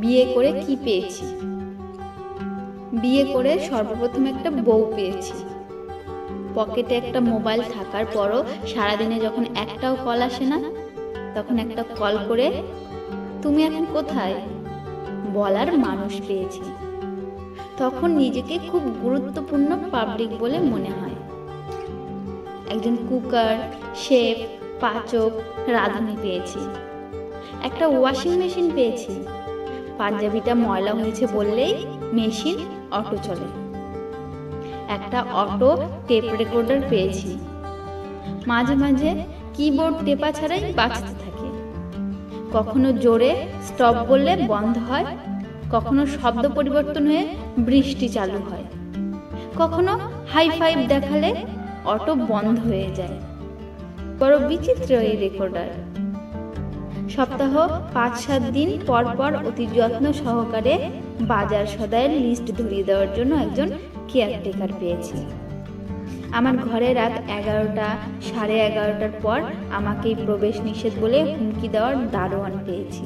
বিয়ে করে কি পেয়েছি? বিয়ে করে সর্বপ্রথম একটা বউ পেয়েছি। পকেটে একটা মোবাইল থাকার পরও সারাদিনে যখন একটাও কল আসে না, তখন একটা কল করে তুমি এখন কোথায় বলার মানুষ পেয়েছি। তখন নিজেকে খুব গুরুত্বপূর্ণ পাবলিক বলে মনে হয়। একজন কুকার, শেফ, পাচক, রাঁধুনি পেয়েছি। একটা ওয়াশিং মেশিন পেয়েছি। পাঞ্জাবিটা ময়লা হয়েছে বললেই মেশিন অটো চলে। একটা অটো টেপ রেকর্ডার পেয়েছি। মাঝে মাঝে কিবোর্ড টেপা ছাড়াই বাঁচতে থাকে। কখনো জোরে স্টপ বললে বন্ধ হয়, কখনো শব্দ পরিবর্তন হয়ে বৃষ্টি চালু হয়, কখনো হাই ফাইভ দেখালে অটো বন্ধ হয়ে যায়। বড় বিচিত্র এই রেকর্ডার। সপ্তাহ 5-7 দিন পর পর অতি যত্ন সহকারে বাজার সদাইয়ের লিস্ট ধরিয়ে দেওয়ার জন্য একজন কেয়ারটেকার পেয়েছি। আমার ঘরে রাত 11টা, 11:30টার পর আমাকেই প্রবেশ নিষেধ বলে হুমকি দেওয়ার দারোয়ান পেয়েছি।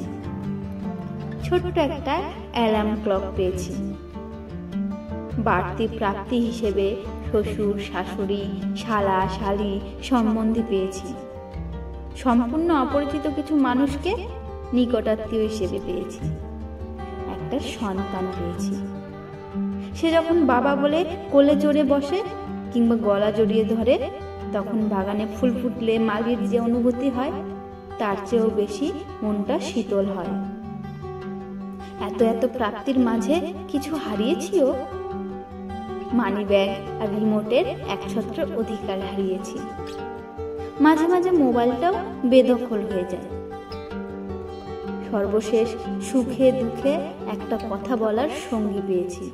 ছোট্ট একটা অ্যালার্ম ক্লক পেয়েছি। বাড়তি প্রাপ্তি হিসেবে শ্বশুর, শাশুড়ি, শালা, শালি সম্বন্ধী পেয়েছি। সম্পূর্ণ অপরিচিত কিছু মানুষকে নিকটাত্মীয় হিসেবে পেয়েছি। একটা সন্তান পেয়েছি। সে যখন বাবা বলে কোলে চড়ে বসে কিংবা গলা জড়িয়ে ধরে, তখন বাগানে ফুল ফুটলে মালির যে অনুভূতি হয়, তার চেয়েও বেশি মনটা শীতল হয়। এত এত প্রাপ্তির মাঝে কিছু হারিয়েছিও। মানি ব্যাগ আর রিমোটের একছত্র অধিকার হারিয়েছি। মাঝে মাঝে মোবাইলটাও বেদখল হয়ে যায়। সর্বশেষ সুখে দুঃখে একটা কথা বলার সঙ্গী পেয়েছি।